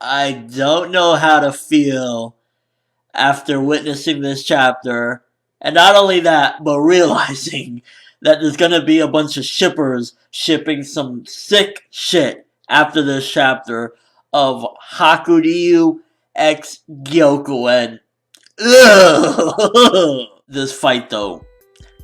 I don't know how to feel after witnessing this chapter. And not only that, but realizing that there's gonna be a bunch of shippers shipping some sick shit after this chapter of Hakuryuu x Gyokuen. This fight though.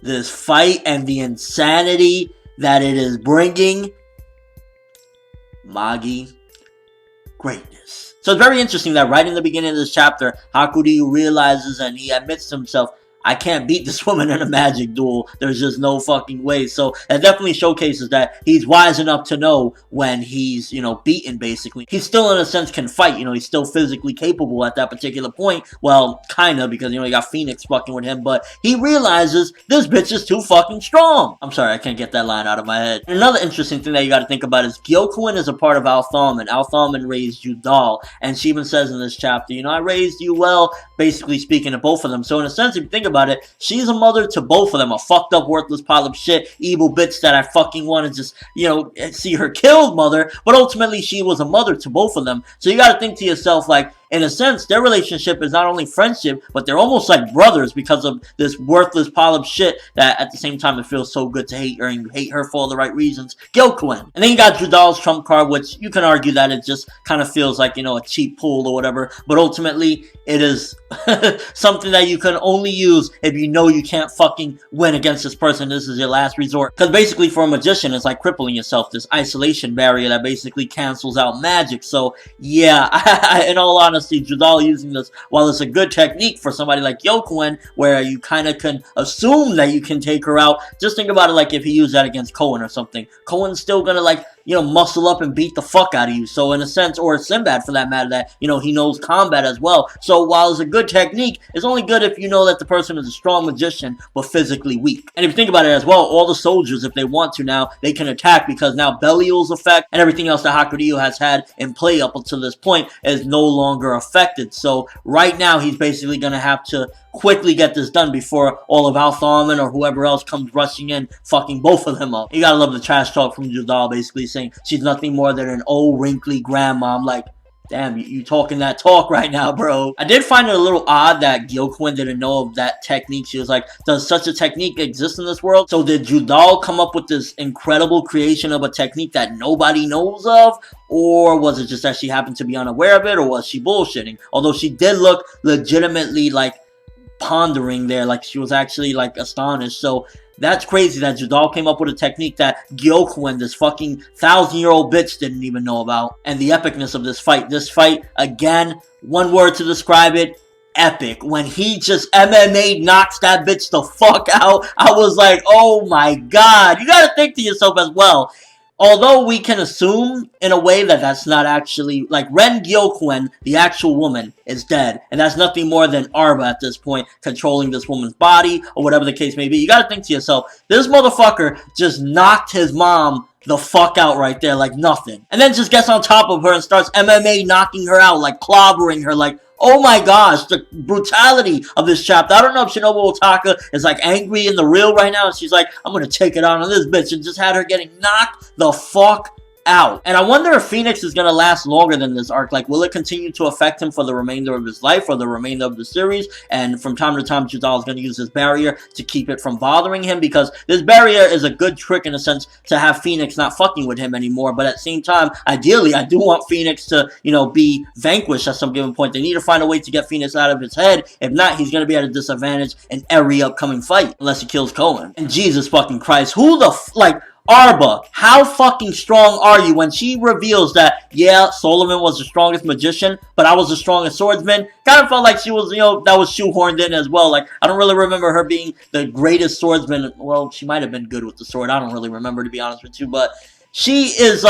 This fight and the insanity that it is bringing. Magi. Greatness. So it's very interesting that right in the beginning of this chapter, Hakuryuu realizes and he admits to himself, I can't beat this woman in a magic duel. There's just no fucking way. So it definitely showcases that he's wise enough to know when he's, beaten, basically. He still, in a sense, can fight. He's still physically capable at that particular point. Well, kind of, because, you got Phoenix fucking with him. But he realizes this bitch is too fucking strong. I'm sorry, I can't get that line out of my head. And another interesting thing that you got to think about is Gyokuen is a part of Altharman. Altharman raised Judal. And she even says in this chapter, I raised you well, basically speaking to both of them. So in a sense, if you think about it, she's a mother to both of them. A fucked up, worthless pile of shit, evil bitch that I fucking want to just, see her killed mother. But ultimately, she was a mother to both of them. So you got to think to yourself, like, in a sense, their relationship is not only friendship, but they're almost like brothers because of this worthless pile of shit that at the same time it feels so good to hate her, and you hate her for all the right reasons. Gyokuen. And then you got Judal's trump card, which you can argue that it just kind of feels like, a cheap pull or whatever. But ultimately, it is something that you can only use if you know you can't fucking win against this person. This is your last resort. Because basically for a magician, it's like crippling yourself. This isolation barrier that basically cancels out magic. So yeah, in all honesty, Judal using this, while it's a good technique for somebody like Gyokuen, where you kind of can assume that you can take her out, just think about it like if he used that against Koen or something. Koen's still gonna muscle up and beat the fuck out of you. So in a sense, or Sinbad for that matter, that, he knows combat as well. So while it's a good technique, it's only good if you know that the person is a strong magician, but physically weak. And if you think about it as well, all the soldiers, if they want to now, they can attack because now Belial's effect and everything else that Hakuryuu has had in play up until this point is no longer affected. So right now, he's basically going to have to quickly get this done before all of Altharman or whoever else comes rushing in, fucking both of them up. You gotta love the trash talk from Judal, basically saying she's nothing more than an old wrinkly grandma. I'm like, damn, you talking that talk right now, bro. I did find it a little odd that Gyokuen didn't know of that technique. She was like, does such a technique exist in this world? So did Judal come up with this incredible creation of a technique that nobody knows of? Or was it just that she happened to be unaware of it? Or was she bullshitting? Although she did look legitimately pondering there, like she was actually astonished. So that's crazy that Judal came up with a technique that Gyokuen, this fucking 1,000-year-old bitch, didn't even know about. And the epicness of this fight. This fight, again, one word to describe it, epic. When he just MMA knocks that bitch the fuck out, I was like, oh my god. You gotta think to yourself as well. Although we can assume, in a way, that that's not actually, Ren Gyokuen, the actual woman, is dead. And that's nothing more than Arba at this point, controlling this woman's body, or whatever the case may be. You gotta think to yourself, this motherfucker just knocked his mom the fuck out right there, like nothing. And then just gets on top of her and starts MMA knocking her out, clobbering her, oh my gosh, the brutality of this chapter. I don't know if Shinobu Otaka is angry in the real right now, and she's like, I'm gonna take it out on this bitch, and just had her getting knocked the fuck out. And I wonder if Phoenix is gonna last longer than this arc. Will it continue to affect him for the remainder of his life or the remainder of the series? And from time to time, Judal is gonna use this barrier to keep it from bothering him, because this barrier is a good trick in a sense to have Phoenix not fucking with him anymore. But at the same time, ideally, I do want Phoenix to, be vanquished at some given point. They need to find a way to get Phoenix out of his head. If not, he's gonna be at a disadvantage in every upcoming fight, unless he kills Koen. And Jesus fucking Christ, who the Arba, how fucking strong are you? When she reveals that, yeah, Solomon was the strongest magician, but I was the strongest swordsman, kind of felt like she was, that was shoehorned in as well. I don't really remember her being the greatest swordsman. Well, she might have been good with the sword. I don't really remember, to be honest with you, but she is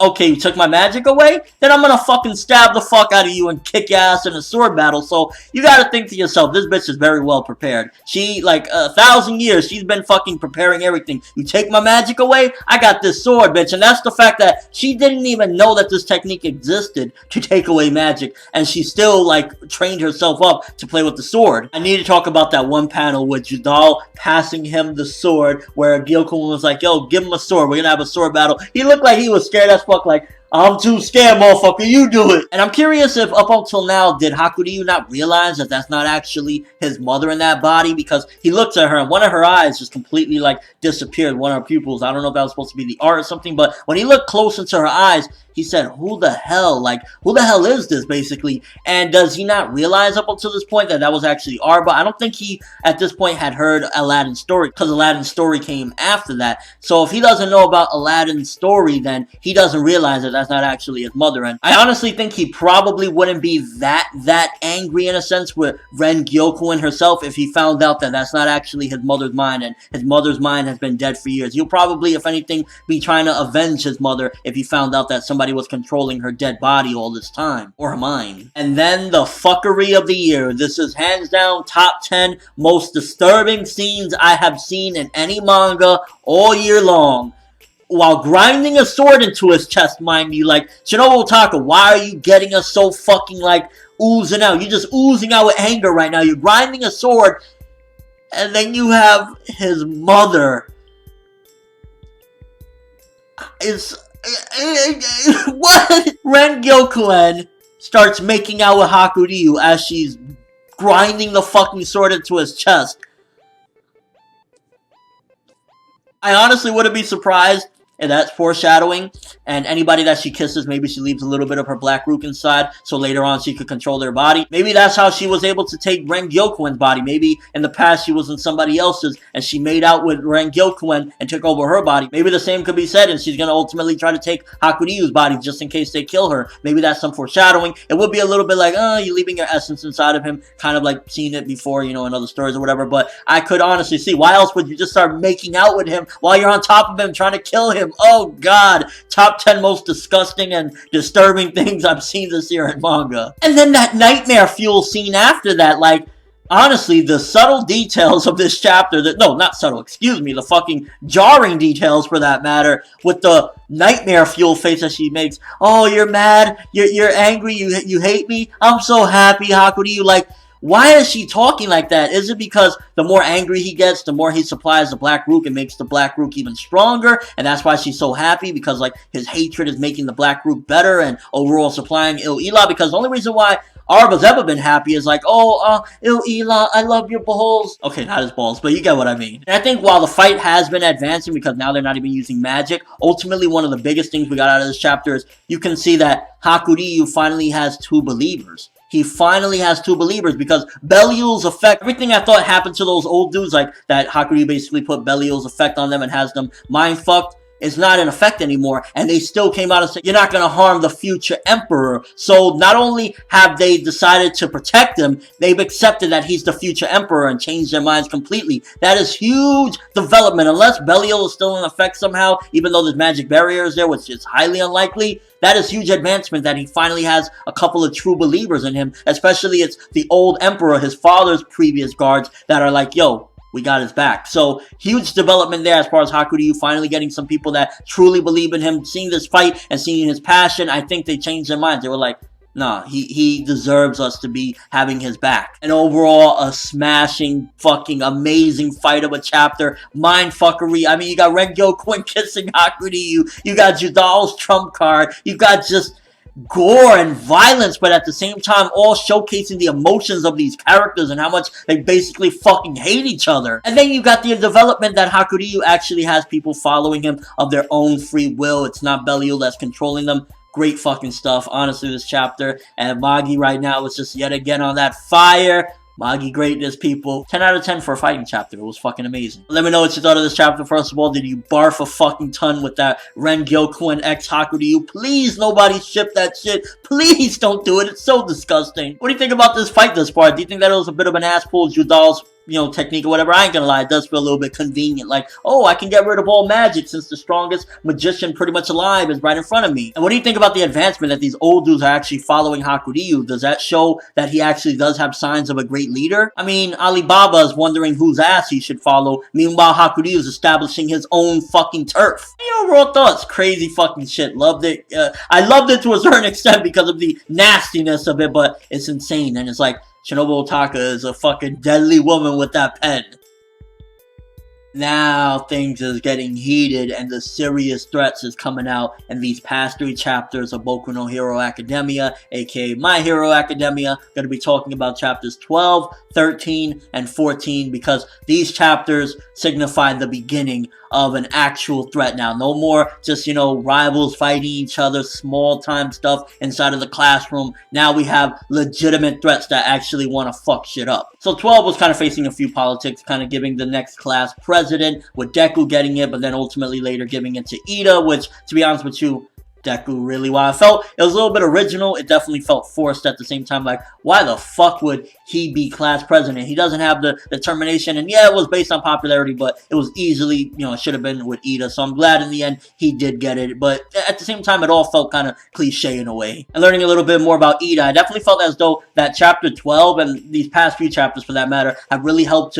okay, you took my magic away? Then I'm gonna fucking stab the fuck out of you and kick your ass in a sword battle. So you gotta think to yourself, this bitch is very well prepared. She, 1,000 years, she's been fucking preparing everything. You take my magic away? I got this sword, bitch. And that's the fact that she didn't even know that this technique existed to take away magic. And she still, trained herself up to play with the sword. I need to talk about that one panel with Judal passing him the sword, where Gyokuen was like, yo, give him a sword. We're gonna have a sword battle. He looked like he was scared as fuck, I'm too scared, motherfucker, you do it. And I'm curious if up until now, did Hakuryuu not realize that that's not actually his mother in that body? Because he looks at her and one of her eyes just completely like disappeared, one of her pupils. I don't know if that was supposed to be the art or something, but when he looked close into her eyes, he said, who the hell? Like, who the hell is this, basically? And does he not realize up until this point that that was actually Arba? I don't think he, at this point, had heard Aladdin's story, because Aladdin's story came after that. So if he doesn't know about Aladdin's story, then he doesn't realize that that's not actually his mother. And I honestly think he probably wouldn't be that angry, in a sense, with Ren Gyokuen herself if he found out that that's not actually his mother's mind, and his mother's mind has been dead for years. He'll probably, if anything, be trying to avenge his mother if he found out that somebody was controlling her dead body all this time, or her mind. And then the fuckery of the year. This is hands down top 10 most disturbing scenes I have seen in any manga all year long. While grinding a sword into his chest, mind you, like, Shinobu Otaka, why are you getting us so fucking, like, oozing out? You're just oozing out with anger right now. You're grinding a sword, and then you have his mother. What? Ren Gyokuen starts making out with Hakuryuu as she's grinding the fucking sword into his chest. I honestly wouldn't be surprised if that's foreshadowing, and anybody that she kisses, maybe she leaves a little bit of her black rook inside, so later on she could control their body. Maybe that's how she was able to take Ren Gyokuen's body. Maybe in the past she was in somebody else's, and she made out with Ren Gyokuen and took over her body. Maybe the same could be said, and she's going to ultimately try to take Hakuryuu's body just in case they kill her. Maybe that's some foreshadowing. It would be a little bit like, oh, you're leaving your essence inside of him, kind of like seeing it before, you know, in other stories or whatever, but I could honestly see, why else would you just start making out with him while you're on top of him trying to kill him? Oh god, top 10 most disgusting and disturbing things I've seen this year in manga. And then that nightmare fuel scene after that, like, honestly, the subtle details of this chapter, no, not subtle, excuse me, the fucking jarring details for that matter, with the nightmare fuel face that she makes. Oh, you're mad, you're angry, you hate me, I'm so happy, Hakuryuu, like, why is she talking like that? Is it because the more angry he gets, the more he supplies the Black Rook and makes the Black Rook even stronger? And that's why she's so happy, because like his hatred is making the Black Rook better and overall supplying Il-Ila? Because the only reason why Arba's ever been happy is like, oh, Il-Ila, I love your balls. Okay, not his balls, but you get what I mean. And I think while the fight has been advancing, because now they're not even using magic, ultimately one of the biggest things we got out of this chapter is you can see that Hakuryuu finally has two believers. He finally has two believers, because Belial's effect, everything I thought happened to those old dudes, like that Hakuryuu basically put Belial's effect on them and has them mind fucked, is not in effect anymore, and they still came out and said, you're not going to harm the future emperor. So not only have they decided to protect him, they've accepted that he's the future emperor and changed their minds completely. That is huge development. Unless Belial is still in effect somehow, even though there's magic barriers there, which is highly unlikely, that is huge advancement that he finally has a couple of true believers in him, especially it's the old emperor, his father's previous guards, that are like, yo, we got his back. So huge development there as far as Hakuryuu finally getting some people that truly believe in him, seeing this fight and seeing his passion. I think they changed their minds. They were like, nah, he deserves us to be having his back. And overall, a smashing, fucking amazing fight of a chapter. Mindfuckery. I mean, you got Ren Gyokuen kissing Hakuryuu. You got Judal's trump card. You got just gore and violence, but at the same time all showcasing the emotions of these characters and how much they basically fucking hate each other. And then you got the development that Hakuryuu actually has people following him of their own free will. It's not Belial that's controlling them. Great fucking stuff, honestly, this chapter. And Magi right now is just yet again on that fire. Magi greatness, people. 10 out of 10 for a fighting chapter. It was fucking amazing. Let me know what you thought of this chapter. First of all, did you barf a fucking ton with that Ren Gyokuen x Hakuryuu? Please, nobody ship that shit. Please don't do it. It's so disgusting. What do you think about this fight thus far? Do you think that it was a bit of an ass pull, Judal's, you know, technique or whatever? I ain't gonna lie, it does feel a little bit convenient. Like, oh, I can get rid of all magic since the strongest magician pretty much alive is right in front of me. And what do you think about the advancement that these old dudes are actually following Hakuryuu? Does that show that he actually does have signs of a great leader? I mean, Alibaba is wondering whose ass he should follow. Meanwhile, Hakuryuu is establishing his own fucking turf. Your overall thoughts? Crazy fucking shit. Loved it. I loved it to a certain extent because of the nastiness of it, but it's insane. And it's like, Shinobu Otaka is a fucking deadly woman with that pen. Now things is getting heated and the serious threats is coming out in these past 3 chapters of Boku no Hero Academia, aka My Hero Academia. Going to be talking about chapters 12, 13, and 14 because these chapters signify the beginning of an actual threat now. No more just, rivals fighting each other, small time stuff inside of the classroom. Now we have legitimate threats that actually want to fuck shit up. So 12 was kind of facing a few politics, kind of giving the next class president, with Deku getting it, but then ultimately later giving it to Ida, which, to be honest with you, Deku really, while I felt it was a little bit original, it definitely felt forced at the same time. Like, why the fuck would he be class president? He doesn't have the determination, and yeah, it was based on popularity, but it was easily, it should have been with Ida, so I'm glad in the end he did get it, but at the same time, it all felt kind of cliche in a way. And learning a little bit more about Ida, I definitely felt as though that chapter 12, and these past few chapters for that matter, have really helped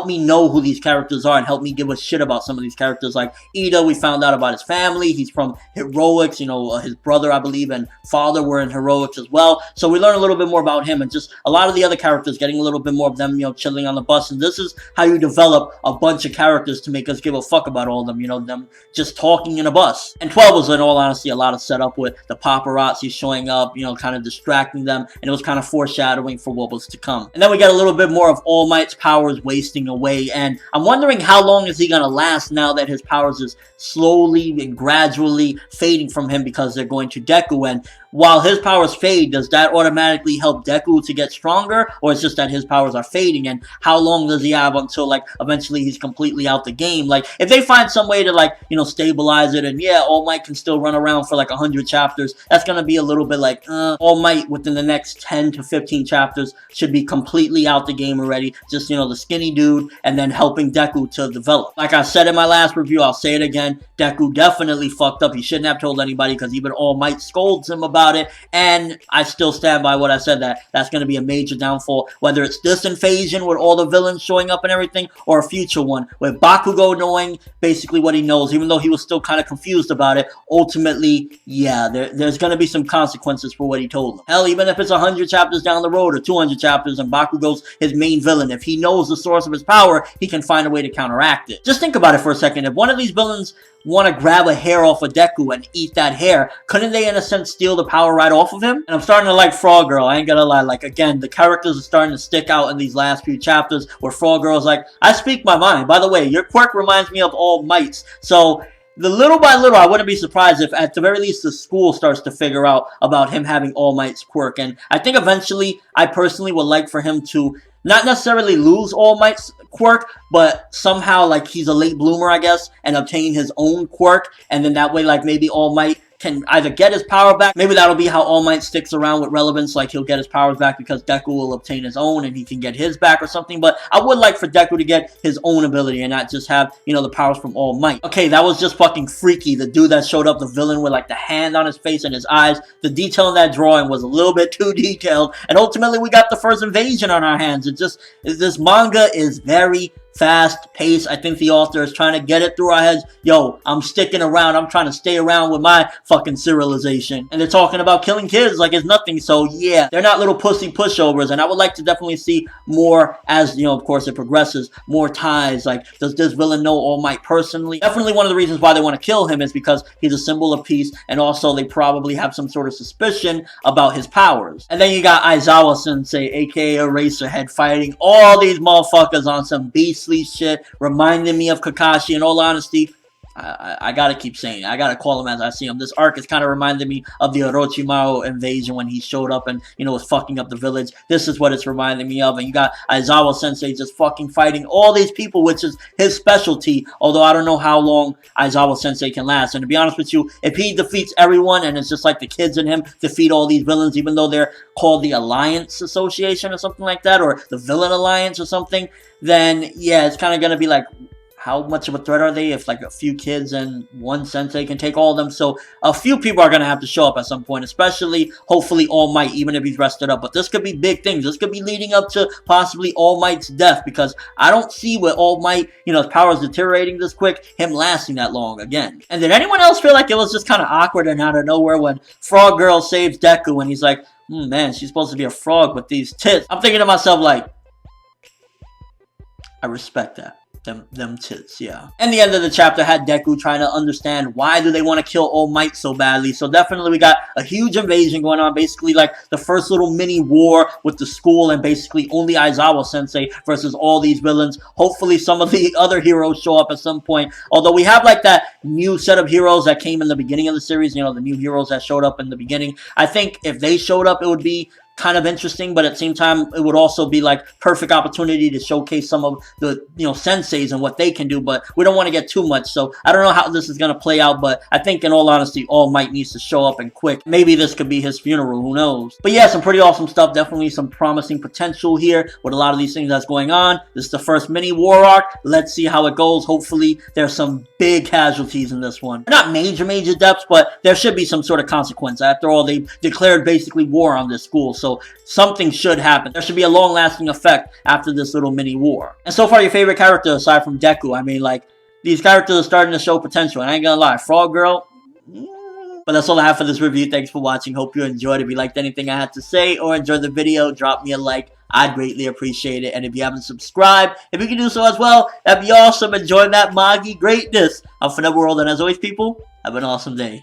me know who these characters are and help me give a shit about some of these characters. Like Ida, we found out about his family. He's from Heroics. His brother, I believe, and father were in Heroics as well. So we learn a little bit more about him and just a lot of the other characters, getting a little bit more of them, chilling on the bus. And this is how you develop a bunch of characters to make us give a fuck about all of them, them just talking in a bus. And 12 was, in all honesty, a lot of setup with the paparazzi showing up, kind of distracting them. And it was kind of foreshadowing for what was to come. And then we get a little bit more of All Might's powers wasting away, and I'm wondering how long is he gonna last now that his powers is slowly and gradually fading from him because they're going to Deku. And while his powers fade, does that automatically help Deku to get stronger, or it's just that his powers are fading? And how long does he have until, like, eventually he's completely out the game? Like, if they find some way to, like, stabilize it, and yeah, All Might can still run around for like 100 chapters, that's gonna be a little bit like, All Might within the next 10 to 15 chapters should be completely out the game already. Just, the skinny dude, and then helping Deku to develop. Like I said in my last review, I'll say it again, Deku definitely fucked up. He shouldn't have told anybody because even All Might scolds him about it, and I still stand by what I said, that's going to be a major downfall, whether it's this invasion with all the villains showing up and everything, or a future one with Bakugo knowing basically what he knows, even though he was still kind of confused about it. Ultimately, yeah, there's going to be some consequences for what he told him. Hell, even if it's 100 chapters down the road or 200 chapters and Bakugo's his main villain, if he knows the source of his power, he can find a way to counteract it. Just think about it for a second. If one of these villains want to grab a hair off of Deku and eat that hair, couldn't they in a sense steal the power right off of him? And I'm starting to like Frog Girl, I ain't gonna lie. Like, again, the characters are starting to stick out in these last few chapters where Frog Girl's like, I speak my mind. By the way, your quirk reminds me of All Might's. So little by little, I wouldn't be surprised if at the very least the school starts to figure out about him having All Might's quirk. And I think eventually, I personally would like for him to not necessarily lose All Might's quirk, but somehow, like, he's a late bloomer, I guess, and obtain his own quirk, and then that way, like, maybe All Might can either get his power back. Maybe that'll be how All Might sticks around with relevance, like he'll get his powers back because Deku will obtain his own and he can get his back or something. But I would like for Deku to get his own ability and not just have, the powers from All Might. Okay, that was just fucking freaky. The dude that showed up, the villain with like the hand on his face and his eyes, the detail in that drawing was a little bit too detailed. And ultimately we got the first invasion on our hands. This manga is very fast pace. I think the author is trying to get it through our heads. Yo, I'm sticking around. I'm trying to stay around with my fucking serialization. And they're talking about killing kids like it's nothing. So yeah, they're not little pussy pushovers. And I would like to definitely see more as, of course it progresses, more ties. Like, does this villain know All Might personally? Definitely one of the reasons why they want to kill him is because he's a symbol of peace. And also they probably have some sort of suspicion about his powers. And then you got Aizawa Sensei, aka Eraserhead, fighting all these motherfuckers on some beastly shit, reminding me of Kakashi. In all honesty, I gotta keep saying it. I gotta call him as I see him. This arc is kind of reminding me of the Orochimaru invasion when he showed up and, was fucking up the village. This is what it's reminding me of. And you got Aizawa Sensei just fucking fighting all these people, which is his specialty. Although I don't know how long Aizawa Sensei can last. And to be honest with you, if he defeats everyone and it's just like the kids in him defeat all these villains, even though they're called the Alliance Association or something like that, or the Villain Alliance or something, then yeah, it's kind of gonna be like, how much of a threat are they if like a few kids and one sensei can take all of them? So a few people are going to have to show up at some point, especially hopefully All Might, even if he's rested up. But this could be big things. This could be leading up to possibly All Might's death, because I don't see with All Might, his powers deteriorating this quick, him lasting that long again. And did anyone else feel like it was just kind of awkward and out of nowhere when Frog Girl saves Deku and he's like, man, she's supposed to be a frog with these tits? I'm thinking to myself like, I respect that. Them tits, yeah. And the end of the chapter had Deku trying to understand why do they want to kill All Might so badly. So definitely we got a huge invasion going on. Basically like the first little mini war with the school and basically only Aizawa Sensei versus all these villains. Hopefully some of the other heroes show up at some point. Although we have like that new set of heroes that came in the beginning of the series. You know, the new heroes that showed up in the beginning. I think if they showed up, it would be kind of interesting, but at the same time it would also be like perfect opportunity to showcase some of the, you know, senseis and what they can do, but we don't want to get too much. So I don't know how this is going to play out, but I think in all honesty All Might needs to show up and quick. Maybe this could be his funeral, who knows. But yeah, some pretty awesome stuff. Definitely some promising potential here with a lot of these things that's going on. This is the first mini war arc. Let's see how it goes. Hopefully there's some big casualties in this one. Not major deaths, but there should be some sort of consequence. After all, they declared basically war on this school, so something should happen. There should be a long-lasting effect after this little mini war. And so far, your favorite character aside from Deku? I mean, like, these characters are starting to show potential, and I ain't gonna lie, Frog Girl, But that's all I have for this review. Thanks for watching. Hope you enjoyed. If you liked anything I had to say or enjoyed the video, drop me a like. I'd greatly appreciate it. And if you haven't subscribed, if you can do so as well, that'd be awesome. Enjoy that Magi greatness. I'm ForneverWorld, and as always, people, have an awesome day.